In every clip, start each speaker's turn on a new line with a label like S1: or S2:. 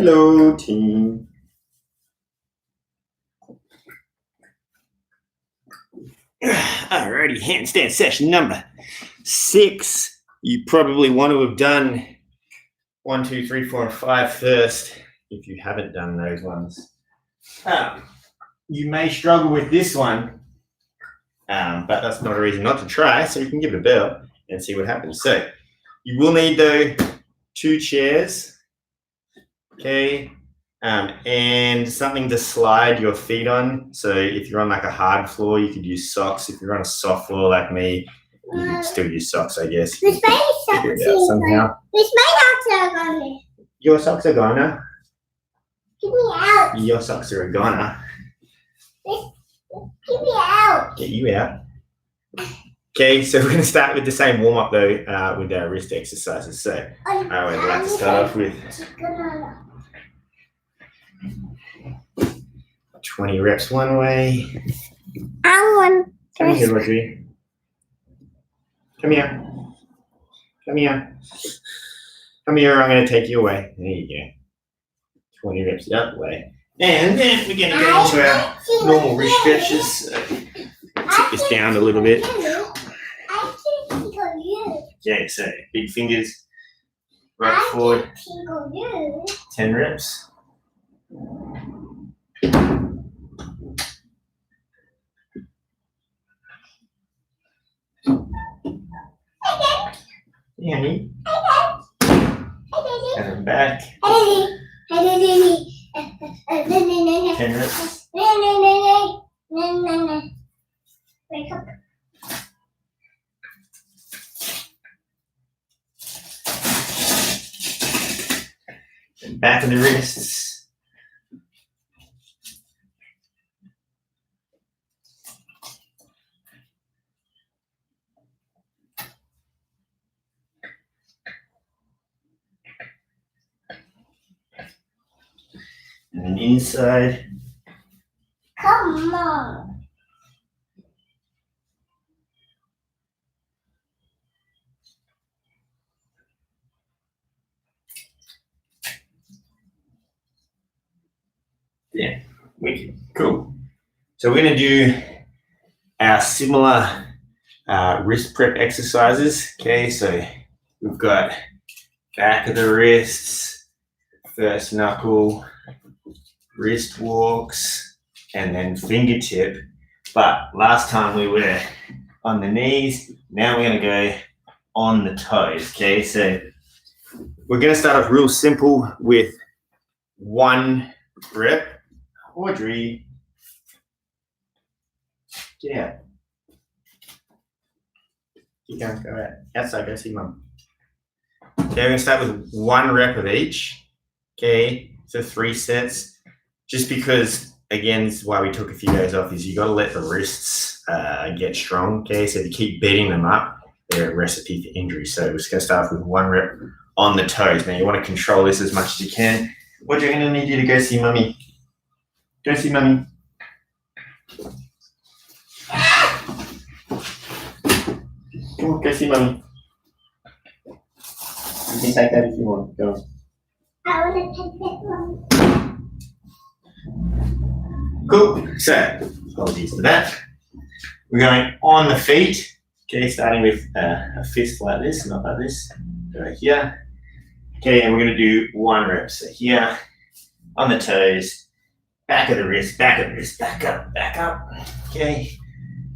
S1: Hello, team. Alrighty, handstand session number 6. You probably want to have done 1, 2, 3, 4, and 5 first if you haven't done those ones. You may struggle with this one, but that's not a reason not to try, so you can give it a bell and see what happens. So you will need, though, 2 chairs, okay, and something to slide your feet on. So if you're on like a hard floor, you could use socks. If you're on a soft floor like me, you can still use socks, I guess.
S2: Which my socks are
S1: somehow.
S2: Which my socks are gone.
S1: Your socks are gone.
S2: Get me out.
S1: Your socks are a goner.
S2: Get me out.
S1: Get you out. Okay, so we're going to start with the same warm-up, though, with our wrist exercises. So I always like to start off with 20 reps one way. Come here, Roger. Come here. Come here. Come here, I'm going to take you away. There you go. 20 reps the other way. And then we're going to go into our normal wrist stretches. Tip this down a little bit. Okay, so big fingers, right forward, 10 reps. Yeah, honey. And then back. 10 reps.
S2: Wake up.
S1: And back of the wrists. And then inside.
S2: Come on.
S1: Yeah, wicked. Cool. So we're going to do our similar wrist prep exercises. Okay, so we've got back of the wrists, first knuckle, wrist walks, and then fingertip. But last time we were on the knees, now we're going to go on the toes. Okay, so we're going to start off real simple with 1 rep. Audrey, get out. Keep going, go out. Outside, go see mum. Okay, we're going to start with 1 rep of each. Okay, so 3 sets. Just because, again, this is why we took a few days off, is you got to let the wrists get strong. Okay, so if you keep beating them up, they're a recipe for injury. So we're just going to start off with 1 rep on the toes. Now, you want to control this as much as you can. What are you going to need you to go see mummy? Go see mummy. Come on, go see mummy. You can take that if you want. Go on.
S2: I want to take that one.
S1: Cool. So, apologies for that. We're going on the feet. Okay, starting with a fist like this, not like this. Go here. Okay, and we're going to do 1 rep. So here, on the toes. Back of the wrist, back of the wrist, back up, okay?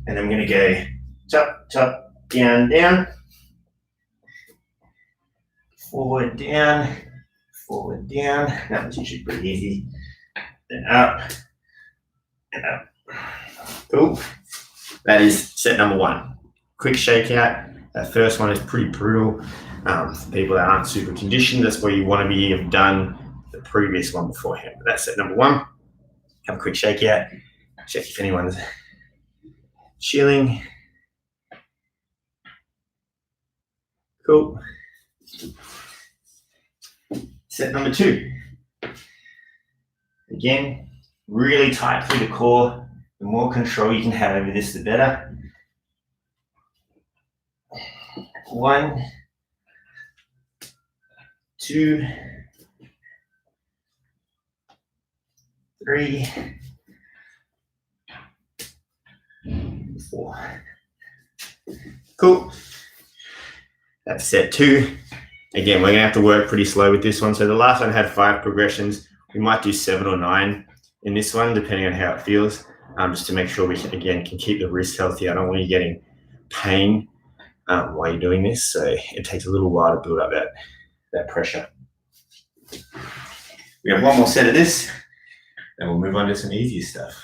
S1: And then we're going to go top, top, down, down, forward, down, that was usually pretty easy, then up, and up. Cool. That is set number 1. Quick shakeout. That first one is pretty brutal. For people that aren't super conditioned, that's where you want to be have done the previous one beforehand. But that's set number 1. Have a quick shakeout. Check if anyone's chilling. Cool. Set number 2. Again, really tight through the core. The more control you can have over this, the better. 1, 2, 3, 4. Cool. That's set 2. Again, we're going to have to work pretty slow with this one. So the last one had 5 progressions. We might do 7 or 9 in this one, depending on how it feels, just to make sure we can, again, can keep the wrist healthy. I don't want you getting pain while you're doing this. So it takes a little while to build up that pressure. We have one more set of this, then we'll move on to some easier stuff.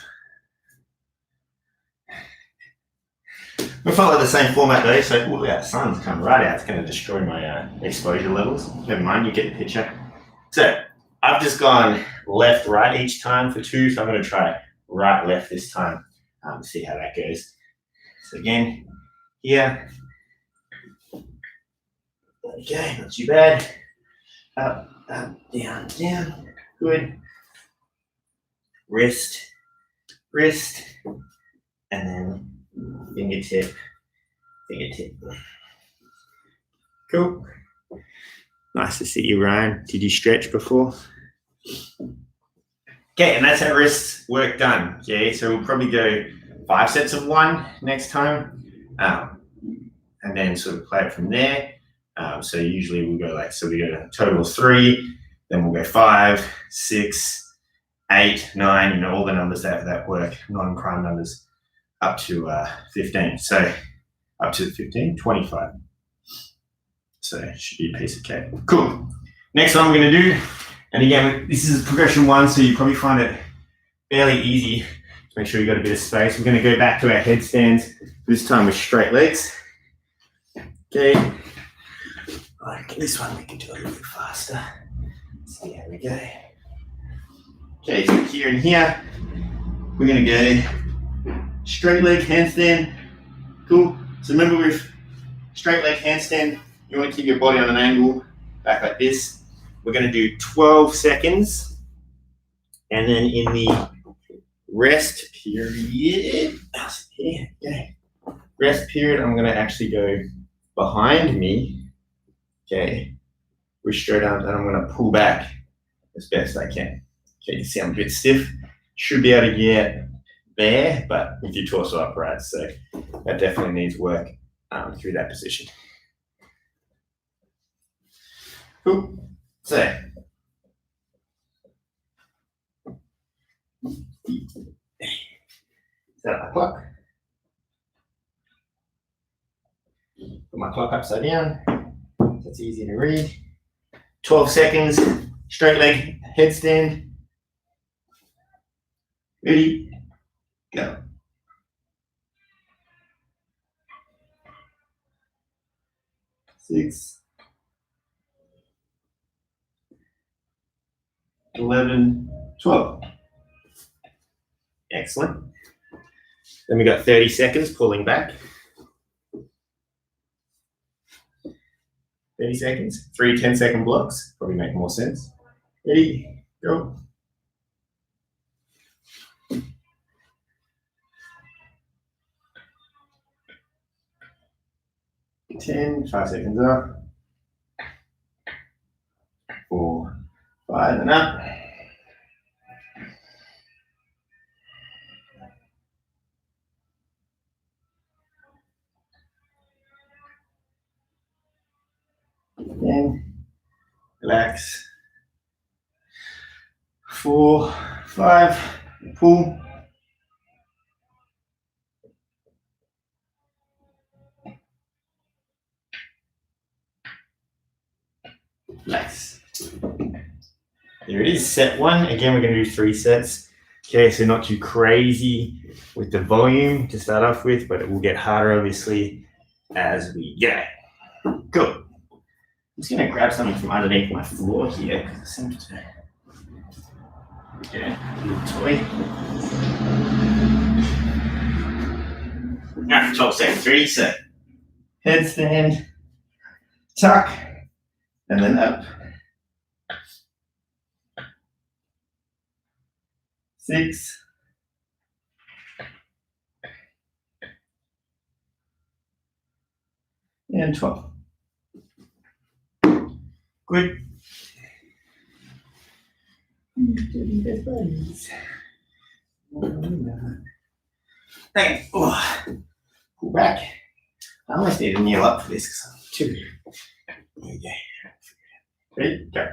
S1: We'll follow the same format though, so look at that sun's come right out. It's going to destroy my exposure levels. Never mind, you get the picture. So I've just gone left, right each time for 2, so I'm going to try right, left this time. See how that goes. So again, here. Okay, not too bad. Up, up, down, down. Good. Wrist, wrist, and then fingertip, fingertip. Cool. Nice to see you, Ryan. Did you stretch before? Okay, and that's our wrist work done. Okay, so we'll probably go 5 sets of 1 next time, and then sort of play it from there. So usually we'll go we go a total of 3, then we'll go 5, 6, 8, 9, all the numbers that work, non-prime numbers, up to 15. So up to 15, 25. So it should be a piece of cake. Cool. Next one we're going to do, and again, this is progression 1, so you probably find it fairly easy to make sure you've got a bit of space. We're going to go back to our headstands, this time with straight legs. Okay. Like this one we can do a little bit faster. So there we go. Okay, so here and here, we're going to go straight leg handstand. Cool. So remember with straight leg handstand, you want to keep your body on an angle, back like this. We're going to do 12 seconds. And then in the rest period, rest period, I'm going to actually go behind me. Okay. With straight arms, and I'm going to pull back as best I can. Okay, you see I'm a bit stiff. Should be able to get there, but with your torso upright, so that definitely needs work through that position. Cool. So, set up my clock. Put my clock upside down, so it's easy to read. 12 seconds, straight leg headstand. Ready, go. 6, 11, 12. Excellent. Then we got 30 seconds pulling back. 30 seconds, 3 10-second blocks, probably make more sense. Ready, go. 10, 5 seconds up. 4, 5, and up. Then relax. 4, 5, pull. Relax. There it is, set 1. Again, we're going to do 3 sets. Okay, so not too crazy with the volume to start off with, but it will get harder, obviously, as we go. Cool. I'm just going to grab something from underneath my floor here, because it seems to... Okay, a little toy. Alright, 12 seconds. Ready, set. Headstand, tuck, and then up. 6, and 12. Good. Best buddies. Okay. Oh. Pull back. I almost need to kneel up for this because I'm too. There you go. Ready? Go.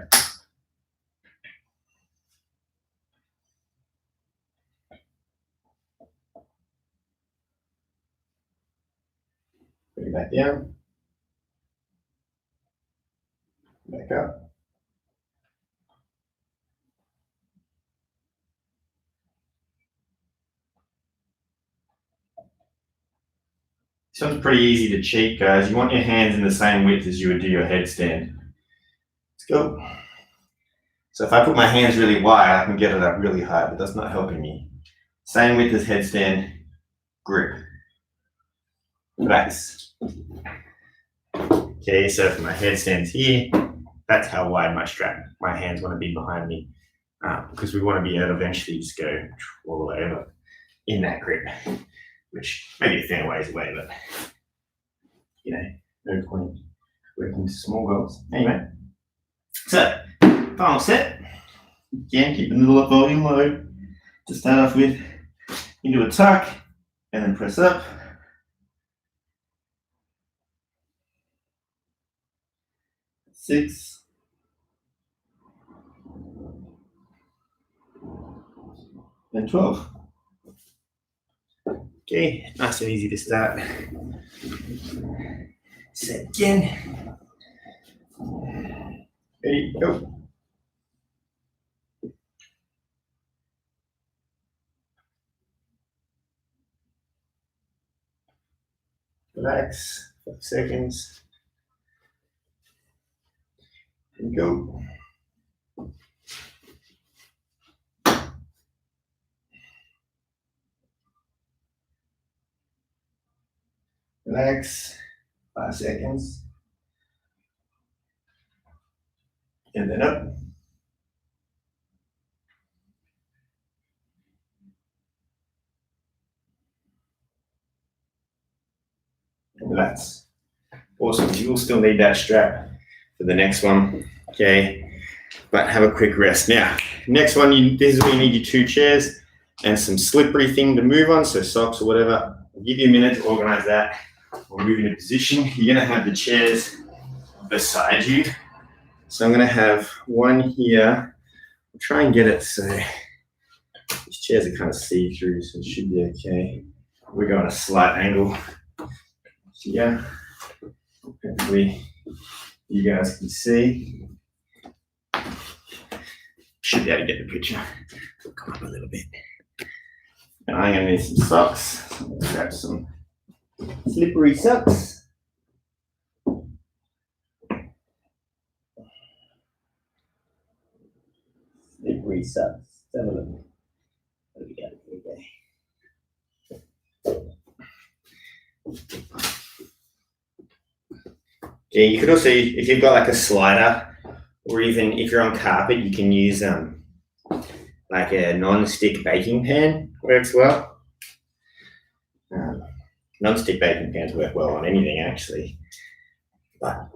S1: Bring it back down. Back up. This one's pretty easy to cheat, guys. You want your hands in the same width as you would do your headstand. Let's go. So if I put my hands really wide, I can get it up really high, but that's not helping me. Same width as headstand, grip. Relax. Okay, so for my headstands here, that's how wide my hands want to be behind me, because we want to be able to eventually just go all the way over in that grip, which may be a fair ways away, but you know, no point working to small goals. Anyway, so final set. Again, keep the middle volume low to start off with. Into a tuck and then press up. Six. And 12. Okay, nice and easy to start. Set again. Ready, go. Relax, 5 seconds. And go. Relax, 5 seconds. And then up. And relax. Awesome, you will still need that strap for the next one, okay? But have a quick rest. Now, next one, this is where you need your 2 chairs and some slippery thing to move on, so socks or whatever. I'll give you a minute to organize that. We'll move into position. You're gonna have the chairs beside you. So I'm gonna have one here. I'll try and get it so these chairs are kind of see-through, so it should be okay. We're going a slight angle. So yeah, hopefully you guys can see. Should be able to get the picture. It'll come up a little bit. And I'm gonna need some socks. So I'm gonna grab some slippery socks. Slippery socks. Let's have a look. There we go. Yeah, you could also, if you've got like a slider, or even if you're on carpet, you can use like a non-stick baking pan. Works well. Non-stick baking pans work well on anything actually, but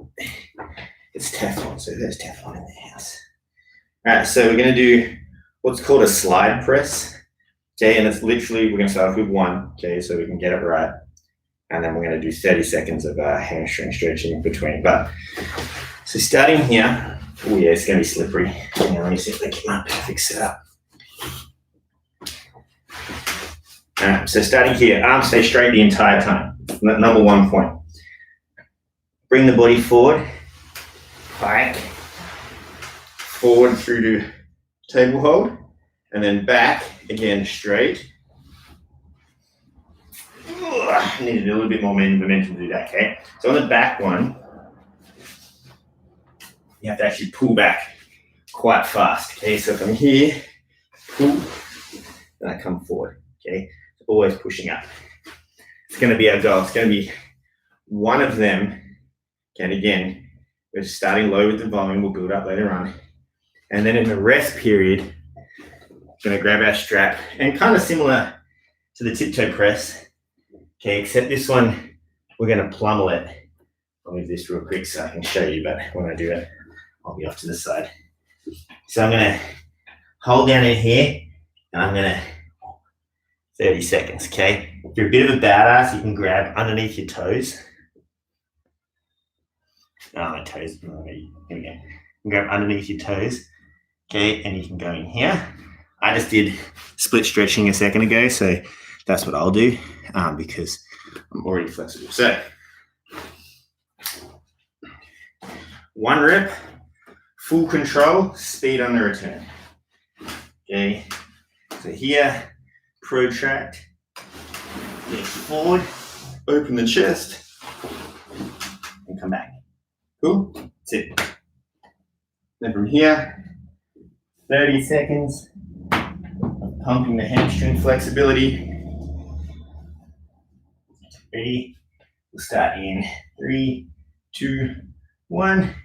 S1: it's Teflon, so there's Teflon in the house. All right, so we're going to do what's called a slide press. Okay, and it's literally, we're going to start off with 1, okay, so we can get it right. And then we're going to do 30 seconds of hamstring stretching in between. But so starting here, oh yeah, it's going to be slippery. Now let me see if I get my perfect setup. All right, so starting here, arms stay straight the entire time. Number 1 point. Bring the body forward, back, forward through to table hold, and then back again straight. I needed a little bit more momentum to do that, okay? So on the back one, you have to actually pull back quite fast, okay? So from here, pull, and I come forward, okay? Always pushing up. It's going to be our goal. It's going to be one of them, okay? And again, we're starting low with the volume. We'll build up later on. And then in the rest period, we're going to grab our strap, and kind of similar to the tiptoe press, okay, except this one, we're going to pummel it. I'll move this real quick so I can show you, but when I do it, I'll be off to the side. So I'm going to hold down in here, and I'm gonna 30 seconds, okay? If you're a bit of a badass, you can grab underneath your toes. Oh, my toes. Here we go. You can grab underneath your toes, okay? And you can go in here. I just did split stretching a second ago, so that's what I'll do because I'm already flexible. So, 1 rep, full control, speed on the return. Okay, so here, protract, get forward, open the chest, and come back. Cool? That's it. Then from here, 30 seconds, pumping the hamstring flexibility. Ready? We'll start in 3, 2, 1.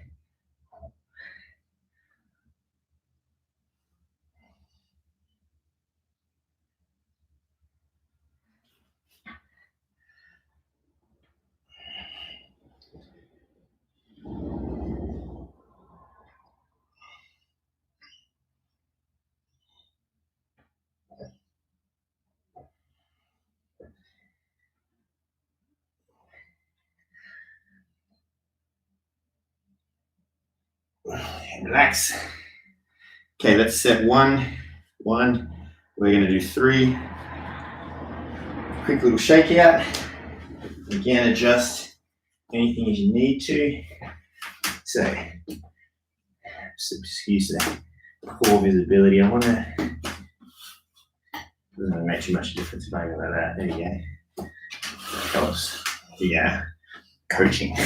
S1: Relax. Okay, let's set 1. We're going to do 3. Quick little shakeout. Again, adjust anything as you need to. So, just excuse that poor visibility. I want to. Doesn't make too much difference if I go like that. There you go. Helps. Yeah, coaching.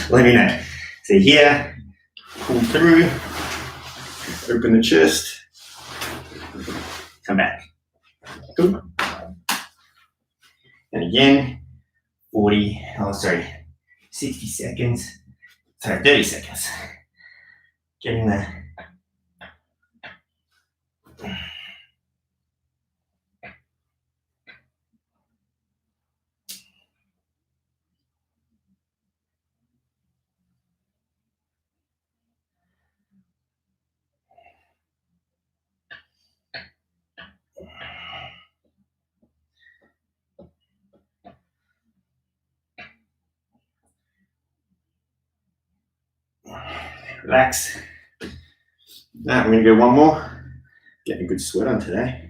S1: Let me know. So here, pull through, open the chest, come back. Cool. And again, 60 seconds. Sorry, 30 seconds. Getting there. Relax. Now I'm going to go one more. Getting a good sweat on today.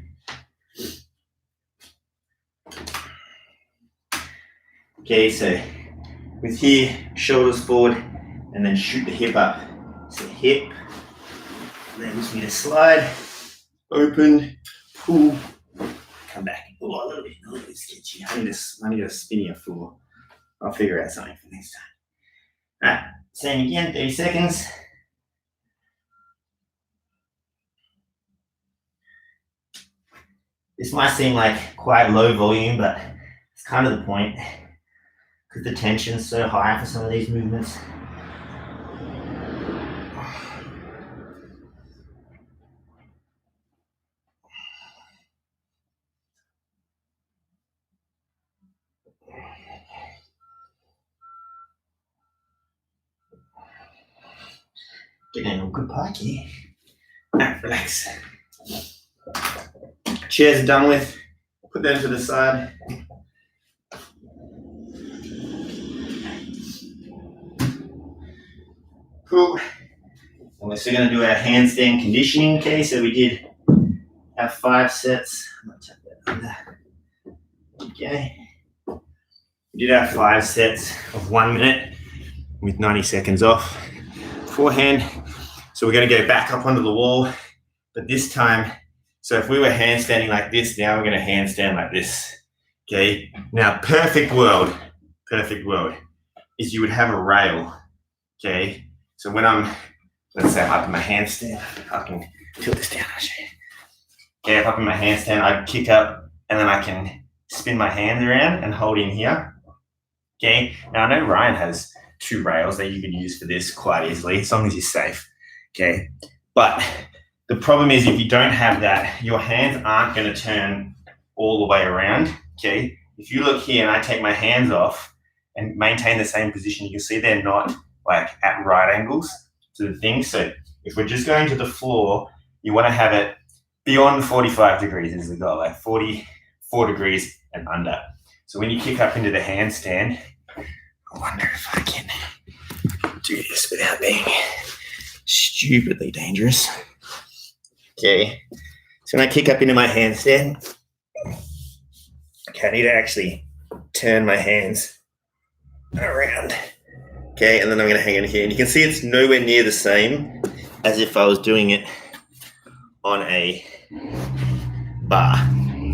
S1: Okay, so with here, shoulders forward, and then shoot the hip up. So hip, then we to slide, open, pull, come back. Oh, a little bit sketchy. I need a spinnier floor. I'll figure out something for next time. All right, same again, 30 seconds. This might seem like quite low volume, but it's kind of the point because the tension's so high for some of these movements. Getting a good park here. Alright, relax. Chairs are done with. Put them to the side. Cool. And we're still going to do our handstand conditioning. Okay, so we did our 5 sets. I'm going to tuck that under. Okay. We did our 5 sets of 1 minute with 90 seconds off beforehand. So we're going to go back up onto the wall, but this time, so if we were handstanding like this, now we're going to handstand like this. Okay. Now, perfect world is you would have a rail. Okay. So when let's say I'm up in my handstand, I can tilt this down. I'll show you. Okay, if I'm up in my handstand, I kick up and then I can spin my hands around and hold in here. Okay. Now I know Ryan has 2 rails that you could use for this quite easily, as long as you're safe. Okay. But the problem is if you don't have that, your hands aren't going to turn all the way around. Okay. If you look here and I take my hands off and maintain the same position, you can see they're not like at right angles to the thing. So if we're just going to the floor you want to have it beyond 45 degrees is the goal, like 44 degrees and under. So when you kick up into the handstand, I wonder if I can do this without being stupidly dangerous. Okay, so when I kick up into my handstand, okay, I need to actually turn my hands around. Okay, and then I'm going to hang in here. And you can see it's nowhere near the same as if I was doing it on a bar.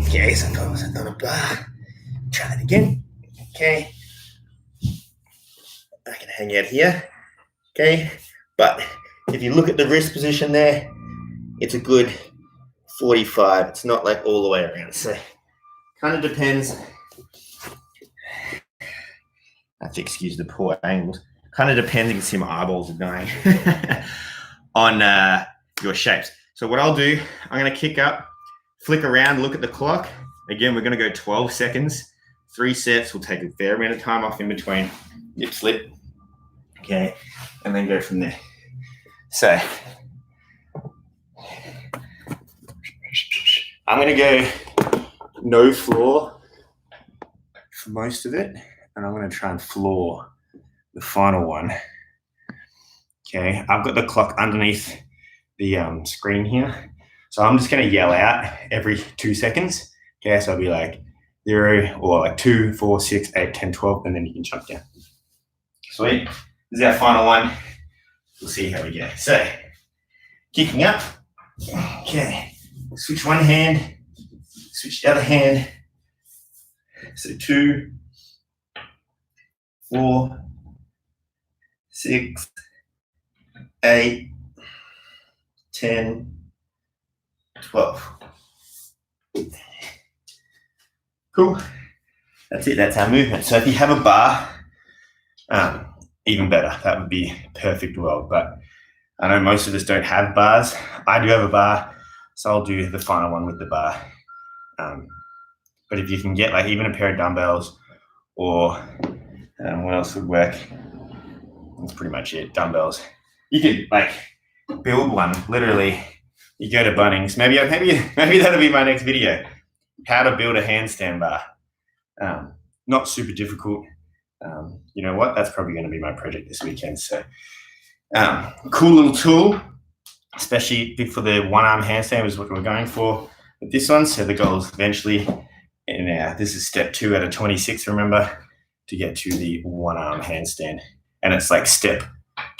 S1: Okay, so if I was on a bar, try that again. Okay, I can hang out here. Okay, but if you look at the wrist position there, it's a good 45. It's not like all the way around. So kind of depends. I have to excuse the poor angles. Kind of depends, you can see my eyeballs are dying, on your shapes. So what I'll do, I'm going to kick up, flick around, look at the clock. Again, we're going to go 12 seconds, 3 sets. We'll take a fair amount of time off in between, lip slip, okay, and then go from there. So I'm going to go no floor for most of it, and I'm going to try and floor the final one. Okay, I've got the clock underneath the screen here, so I'm just going to yell out every 2 seconds. Okay, so I'll be like 0 or like 2, 4, 6, 8, 10, 12, and then you can jump down. Sweet. This is our final one. We'll see how we go. So, kicking up. Okay, switch one hand, switch the other hand. So 2, 4, 6, 8, 10, 12. Cool. That's it. That's our movement. So if you have a bar, even better. That would be perfect world. But I know most of us don't have bars. I do have a bar, so I'll do the final one with the bar. But if you can get like even a pair of dumbbells or what else would work? That's pretty much it. Dumbbells. You could like build one. Literally, you go to Bunnings. Maybe that'll be my next video. How to build a handstand bar. Not super difficult. You know what? That's probably going to be my project this weekend. So, cool little tool, especially for the one-arm handstand is what we're going for with this one. So the goal is eventually, and this is step 2 out of 26. Remember, to get to the one-arm handstand, and it's like step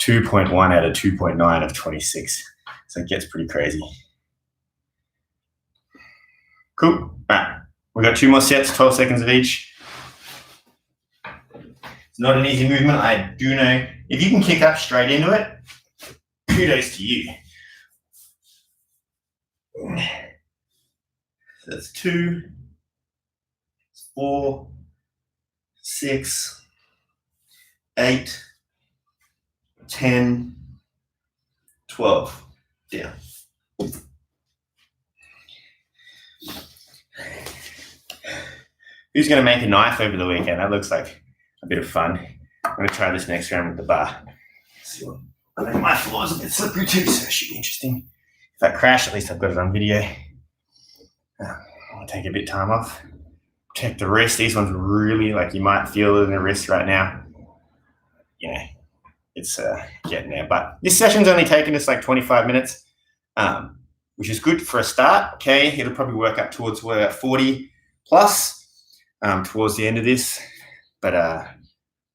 S1: 2.1 out of 2.9 of 26. So it gets pretty crazy. Cool. All right. We've got 2 more sets, 12 seconds of each. It's not an easy movement. I do know. If you can kick up straight into it, kudos to you. So that's 2, 4, 6, 8, 10, 12. Down. Who's going to make a knife over the weekend? That looks like a bit of fun. I'm going to try this next round with the bar. Let's see what. I think my floor's a bit slippery too, so it should be interesting. If I crash, at least I've got it on video. I'll take a bit of time off. Check the wrist. These ones really, like you might feel it in the wrist right now. You know, it's getting there. But this session's only taken us like 25 minutes, which is good for a start. Okay, it'll probably work up towards 40 plus towards the end of this. But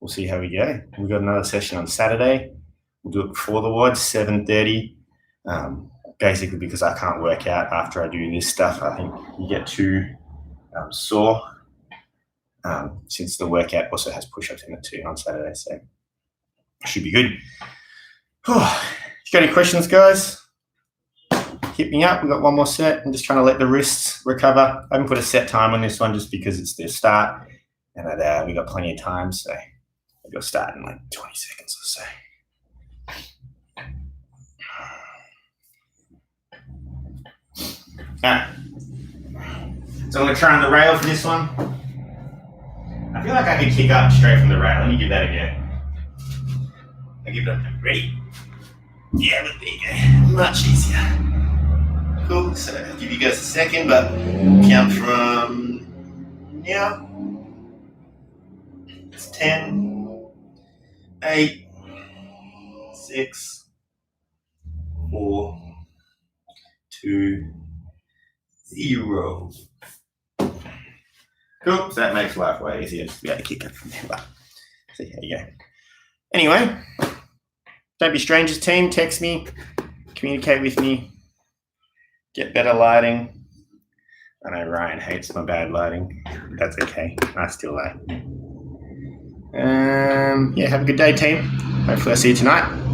S1: we'll see how we go. We've got another session on Saturday. We'll do it before the WOD, 7:30. Basically because I can't work out after I do this stuff. I think you get too sore since the workout also has push-ups in it too on Saturday. So it should be good. If you got any questions, guys, hit me up. We've got 1 more set. I'm just trying to let the wrists recover. I haven't put a set time on this one just because it's the start. And we got plenty of time. So we'll start in like 20 seconds or so. Alright, so I'm going to try on the rail for this one. I feel like I could kick up straight from the rail. Let me give that a go. I'll give it a go. Ready? Yeah, look, there you go. Much easier. Cool. So I'll give you guys a second, but count from now. It's 10, 8, 6, 4, 2, 0. Cool. So that makes life way easier to be able to kick it from there. But, so there you go. Anyway, don't be strangers, team. Text me, communicate with me, get better lighting. I know Ryan hates my bad lighting. That's okay. I still like. Yeah, have a good day, team. Hopefully I see you tonight.